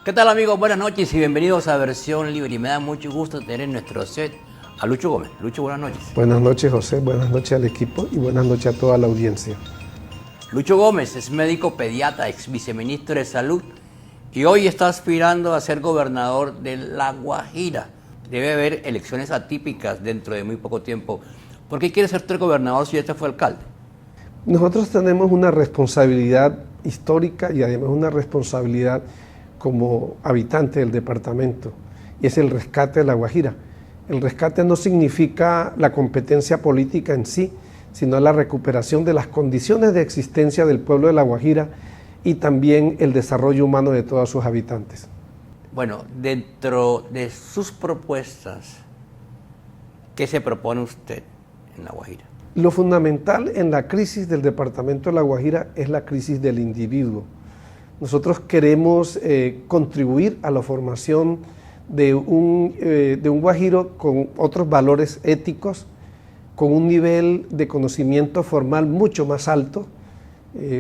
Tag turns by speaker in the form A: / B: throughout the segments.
A: ¿Qué tal, amigos? Buenas noches y bienvenidos a Versión Libre. Y me da mucho gusto tener en nuestro set a Lucho Gómez. Lucho, buenas noches.
B: Buenas noches, José. Buenas noches al equipo y buenas noches a toda la audiencia.
A: Lucho Gómez es médico pediatra, ex viceministro de Salud y hoy está aspirando a ser gobernador de La Guajira. Debe haber elecciones atípicas dentro de muy poco tiempo. ¿Por qué quiere ser gobernador si este fue alcalde?
B: Nosotros tenemos una responsabilidad histórica y además una responsabilidad como habitante del departamento, y es el rescate de La Guajira. El rescate no significa la competencia política en sí, sino la recuperación de las condiciones de existencia del pueblo de La Guajira y también el desarrollo humano de todos sus habitantes.
A: Bueno, dentro de sus propuestas, ¿qué se propone usted en La Guajira?
B: Lo fundamental en la crisis del departamento de La Guajira es la crisis del individuo. Nosotros queremos contribuir a la formación de un guajiro con otros valores éticos, con un nivel de conocimiento formal mucho más alto,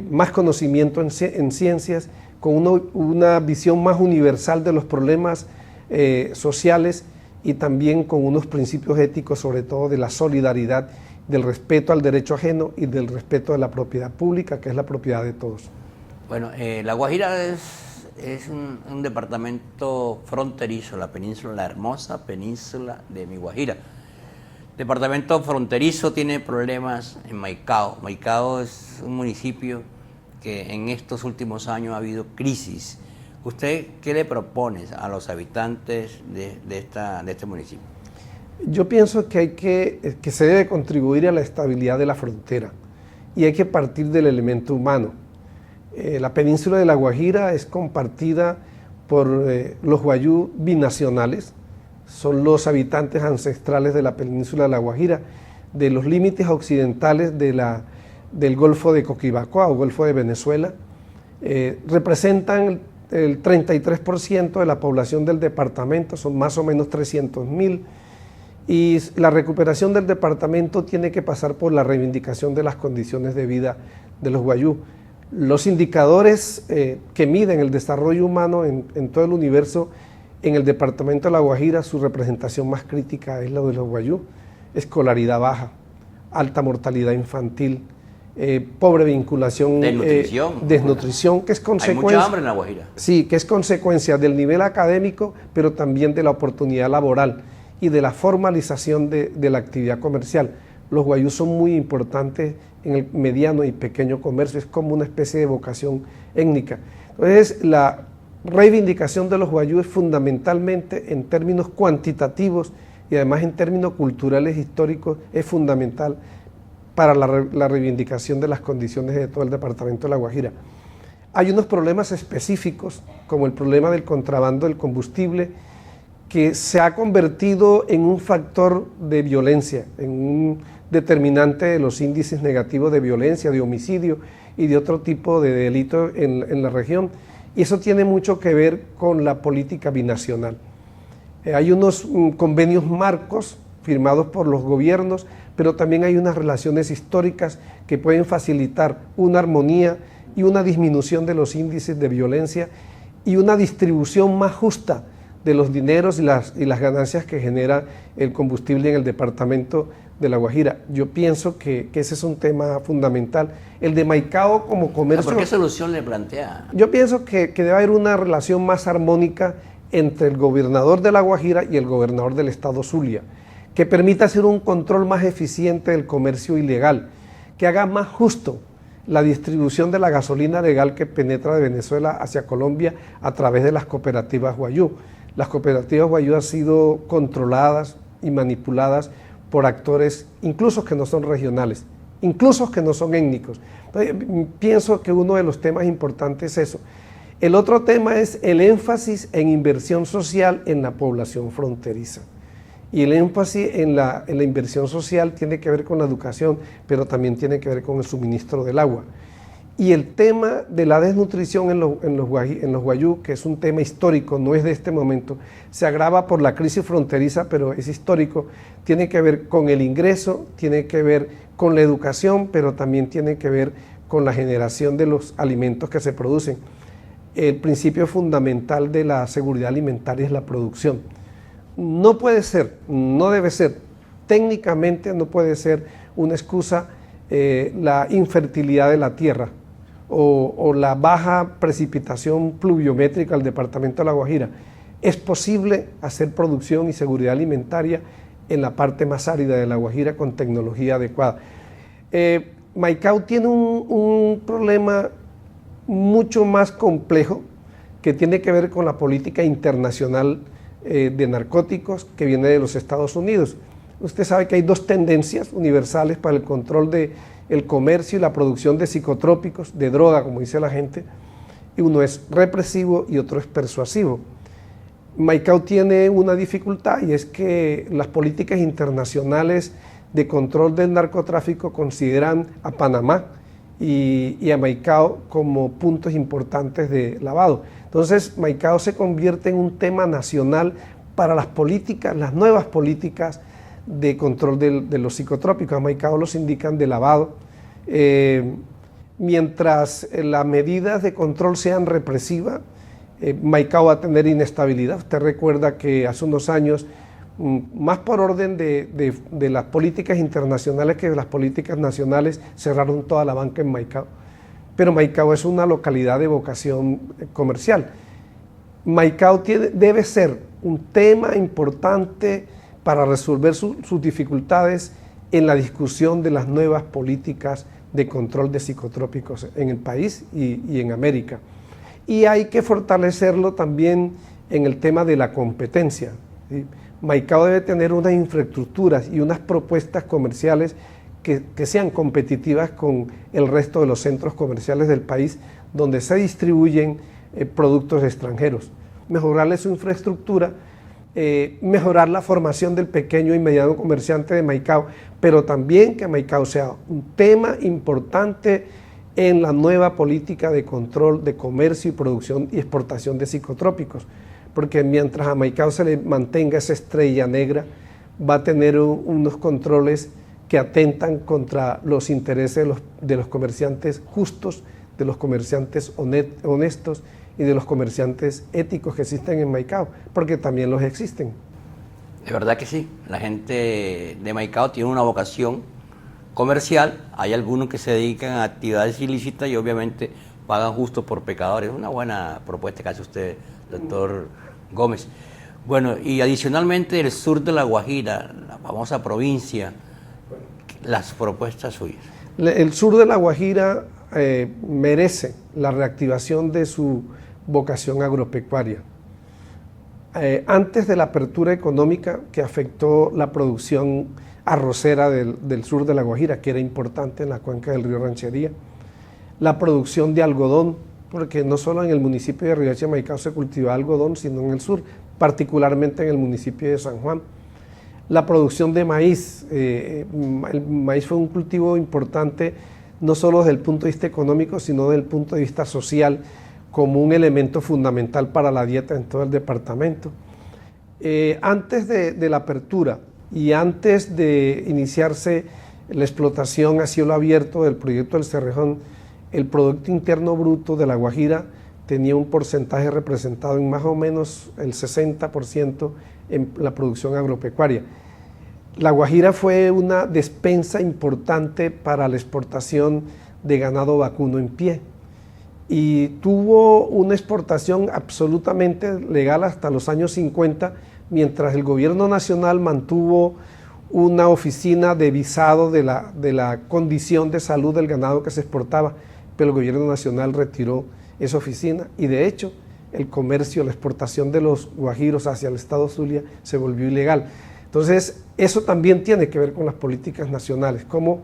B: más conocimiento en ciencias, con una visión más universal de los problemas sociales y también con unos principios éticos, sobre todo de la solidaridad, del respeto al derecho ajeno y del respeto de la propiedad pública, que es la propiedad de todos.
A: Bueno, La Guajira es un departamento fronterizo, la hermosa península de Mi Guajira. Departamento fronterizo, tiene problemas en Maicao. Maicao es un municipio que en estos últimos años ha habido crisis. ¿Usted qué le propone a los habitantes de este municipio?
B: Yo pienso que se debe contribuir a la estabilidad de la frontera y hay que partir del elemento humano. La península de La Guajira es compartida por los guayú binacionales, son los habitantes ancestrales de la península de La Guajira, de los límites occidentales del Golfo de Coquibacoa o Golfo de Venezuela. Representan el 33% de la población del departamento, son más o menos 300.000, y la recuperación del departamento tiene que pasar por la reivindicación de las condiciones de vida de los guayú. Los indicadores que miden el desarrollo humano en todo el universo, en el departamento de La Guajira, su representación más crítica es la de los guayú: escolaridad baja, alta mortalidad infantil, pobre vinculación, desnutrición, que es consecuencia.
A: Hay mucha hambre en La Guajira.
B: Sí, que es consecuencia del nivel académico, pero también de la oportunidad laboral y de la formalización de la actividad comercial. Los guayú son muy importantes en el mediano y pequeño comercio, es como una especie de vocación étnica. Entonces, la reivindicación de los guayú es fundamentalmente en términos cuantitativos y además en términos culturales históricos es fundamental para la reivindicación de las condiciones de todo el departamento de La Guajira. Hay unos problemas específicos, como el problema del contrabando del combustible, que se ha convertido en un factor de violencia, en un determinante de los índices negativos de violencia, de homicidio y de otro tipo de delito en la región, y eso tiene mucho que ver con la política binacional. Hay unos convenios marcos firmados por los gobiernos, pero también hay unas relaciones históricas que pueden facilitar una armonía y una disminución de los índices de violencia y una distribución más justa de los dineros y las ganancias que genera el combustible en el departamento de La Guajira. Yo pienso que ese es un tema fundamental. El de Maicao como comercio...
A: ¿Por qué solución le plantea?
B: Yo pienso que debe haber una relación más armónica entre el gobernador de La Guajira y el gobernador del estado Zulia, que permita hacer un control más eficiente del comercio ilegal, que haga más justo la distribución de la gasolina legal que penetra de Venezuela hacia Colombia a través de las cooperativas guayú. Las cooperativas guayú han sido controladas y manipuladas por actores incluso que no son regionales, incluso que no son étnicos. Entonces, pienso que uno de los temas importantes es eso. El otro tema es el énfasis en inversión social en la población fronteriza. Y el énfasis en la inversión social tiene que ver con la educación, pero también tiene que ver con el suministro del agua. Y el tema de la desnutrición en los guayú, que es un tema histórico, no es de este momento, se agrava por la crisis fronteriza, pero es histórico, tiene que ver con el ingreso, tiene que ver con la educación, pero también tiene que ver con la generación de los alimentos que se producen. el principio fundamental de la seguridad alimentaria es la producción. No puede ser, no debe ser, técnicamente no puede ser una excusa la infertilidad de la tierra o la baja precipitación pluviométrica del departamento de La Guajira. Es posible hacer producción y seguridad alimentaria en la parte más árida de La Guajira con tecnología adecuada. Maicao tiene un problema mucho más complejo que tiene que ver con la política internacional de narcóticos que viene de los Estados Unidos. Usted sabe que hay dos tendencias universales para el control del comercio y la producción de psicotrópicos, de droga, como dice la gente, y uno es represivo y otro es persuasivo. Maicao tiene una dificultad y es que las políticas internacionales de control del narcotráfico consideran a Panamá y a Maicao como puntos importantes de lavado. Entonces Maicao se convierte en un tema nacional para las políticas, las nuevas políticas de control de los psicotrópicos. A Maicao los indican de lavado. Mientras las medidas de control sean represivas, Maicao va a tener inestabilidad. Usted recuerda que hace unos años, más por orden de las políticas internacionales que de las políticas nacionales, cerraron toda la banca en Maicao. Pero Maicao es una localidad de vocación comercial. Maicao debe ser un tema importante para resolver sus dificultades en la discusión de las nuevas políticas de control de psicotrópicos en el país y en América. Y hay que fortalecerlo también en el tema de la competencia, ¿sí? Maicao debe tener unas infraestructuras y unas propuestas comerciales que sean competitivas con el resto de los centros comerciales del país donde se distribuyen productos extranjeros. Mejorarle su infraestructura, mejorar la formación del pequeño y mediano comerciante de Maicao, pero también que Maicao sea un tema importante en la nueva política de control de comercio y producción y exportación de psicotrópicos, porque mientras a Maicao se le mantenga esa estrella negra, va a tener unos controles que atentan contra los intereses de los comerciantes justos, de los comerciantes honestos y de los comerciantes éticos que existen en Maicao, porque también los existen.
A: De verdad que sí, la gente de Maicao tiene una vocación comercial, hay algunos que se dedican a actividades ilícitas y obviamente pagan justo por pecadores. Es una buena propuesta que hace usted, doctor Gómez. Bueno, y adicionalmente el sur de La Guajira, la famosa provincia, las propuestas suyas.
B: El sur de La Guajira merece la reactivación de su vocación agropecuaria. Antes de la apertura económica que afectó la producción arrocera del sur de La Guajira, que era importante en la cuenca del río Ranchería, la producción de algodón, porque no solo en el municipio de Riohacha de Maicao se cultiva algodón, sino en el sur, particularmente en el municipio de San Juan. La producción de maíz, el maíz fue un cultivo importante no solo desde el punto de vista económico, sino desde el punto de vista social, como un elemento fundamental para la dieta en todo el departamento. Antes de la apertura y antes de iniciarse la explotación a cielo abierto del proyecto del Cerrejón, el Producto Interno Bruto de La Guajira tenía un porcentaje representado en más o menos el 60% en la producción agropecuaria. La Guajira fue una despensa importante para la exportación de ganado vacuno en pie y tuvo una exportación absolutamente legal hasta los años 50, mientras el gobierno nacional mantuvo una oficina de visado de la condición de salud del ganado que se exportaba, pero el gobierno nacional retiró esa oficina y de hecho el comercio, la exportación de los guajiros hacia el estado Zulia se volvió ilegal. Entonces eso también tiene que ver con las políticas nacionales, como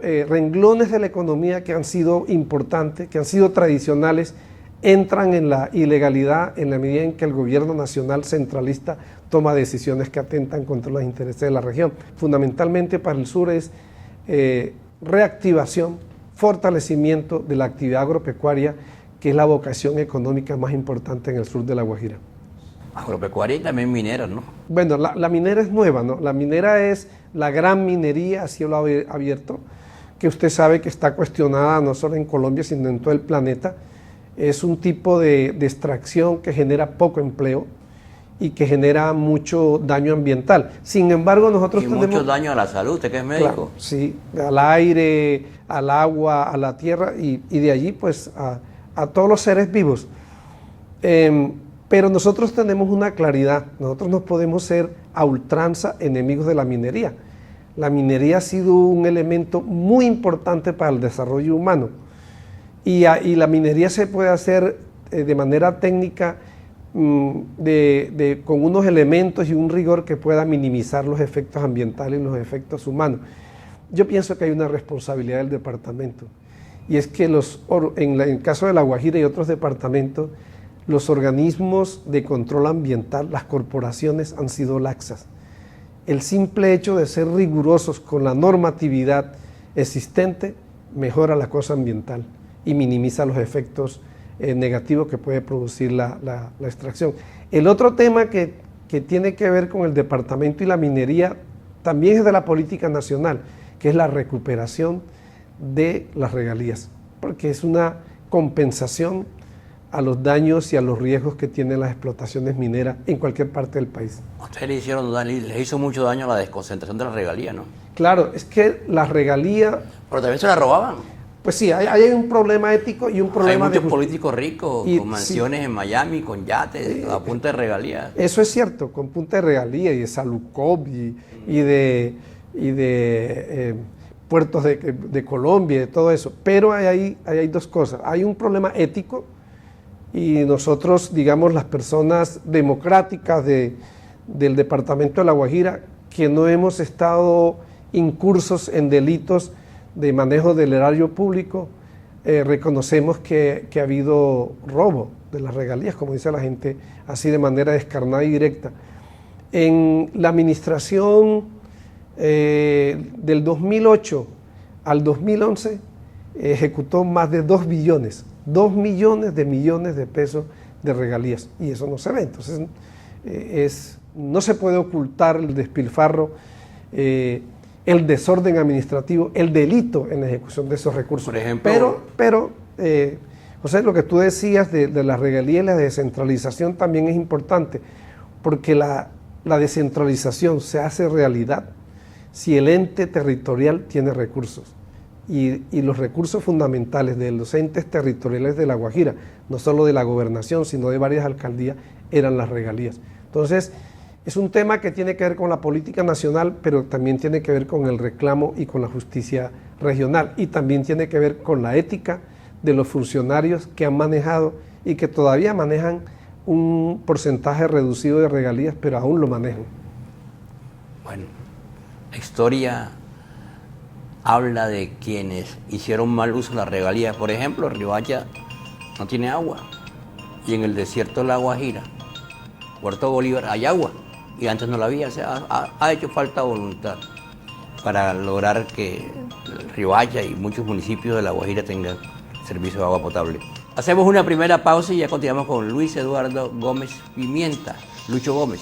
B: renglones de la economía que han sido importantes, que han sido tradicionales, entran en la ilegalidad en la medida en que el gobierno nacional centralista toma decisiones que atentan contra los intereses de la región. Fundamentalmente para el sur es reactivación, fortalecimiento de la actividad agropecuaria, que es la vocación económica más importante en el sur de La Guajira.
A: Agropecuaria y también minera, ¿no?
B: Bueno, la minera es nueva, ¿no? La minera es la gran minería a cielo abierto, que usted sabe que está cuestionada no solo en Colombia, sino en todo el planeta. Es un tipo de extracción que genera poco empleo y que genera mucho daño ambiental. Sin embargo, nosotros tenemos...
A: mucho daño a la salud, ¿usted que es médico?
B: Claro, sí, al aire, al agua, a la tierra y de allí pues a todos los seres vivos. Pero nosotros tenemos una claridad, nosotros no podemos ser a ultranza enemigos de la minería. La minería ha sido un elemento muy importante para el desarrollo humano y la minería se puede hacer de manera técnica con unos elementos y un rigor que pueda minimizar los efectos ambientales y los efectos humanos. Yo pienso que hay una responsabilidad del departamento y es que en el caso de La Guajira y otros departamentos, los organismos de control ambiental, las corporaciones han sido laxas. El simple hecho de ser rigurosos con la normatividad existente mejora la cosa ambiental y minimiza los efectos negativos que puede producir la extracción. El otro tema que tiene que ver con el departamento y la minería también es de la política nacional, que es la recuperación de las regalías, porque es una compensación a los daños y a los riesgos que tienen las explotaciones mineras en cualquier parte del país.
A: Ustedes les hizo mucho daño la desconcentración de la regalía, ¿no?
B: Claro, es que las regalías...
A: Pero también se la robaban.
B: Pues sí, hay un problema ético y un problema
A: de... Hay muchos políticos ricos con mansiones
B: sí,
A: en Miami, con yates, a punta de regalías.
B: Eso es cierto, con punta de regalías y de Salucop y de puertos de Colombia y de todo eso. Pero hay dos cosas. Hay un problema ético y nosotros, digamos, las personas democráticas del departamento de La Guajira, que no hemos estado incursos en delitos de manejo del erario público, reconocemos que ha habido robo de las regalías, como dice la gente, así de manera descarnada y directa. En la administración del 2008 al 2011 ejecutó más de 2 billones, 2 millones de pesos de regalías, y eso no se ve. Entonces no se puede ocultar el despilfarro, el desorden administrativo, el delito en la ejecución de esos recursos.
A: Por ejemplo,
B: pero José, lo que tú decías de las regalías y la descentralización también es importante, porque la descentralización se hace realidad si el ente territorial tiene recursos. Y los recursos fundamentales de los entes territoriales de La Guajira, no solo de la gobernación, sino de varias alcaldías, eran las regalías. Entonces, es un tema que tiene que ver con la política nacional, pero también tiene que ver con el reclamo y con la justicia regional, y también tiene que ver con la ética de los funcionarios que han manejado y que todavía manejan un porcentaje reducido de regalías, pero aún lo manejan.
A: Bueno, la historia habla de quienes hicieron mal uso de las regalías. Por ejemplo, Riohacha no tiene agua, y en el desierto de La Guajira, Puerto Bolívar, hay agua, y antes no la había. O sea, ha hecho falta voluntad para lograr que Riohacha y muchos municipios de La Guajira tengan servicio de agua potable. Hacemos una primera pausa y ya continuamos con Luis Eduardo Gómez Pimienta. Lucho Gómez,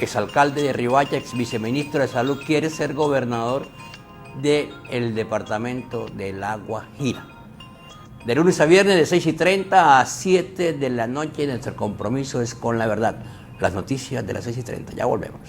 A: exalcalde de Riohacha, ex viceministro de Salud, quiere ser gobernador del departamento de La Guajira. De lunes a viernes de 6:30 a 7 de la noche, nuestro compromiso es con la verdad. Las noticias de las 6:30. Ya volvemos.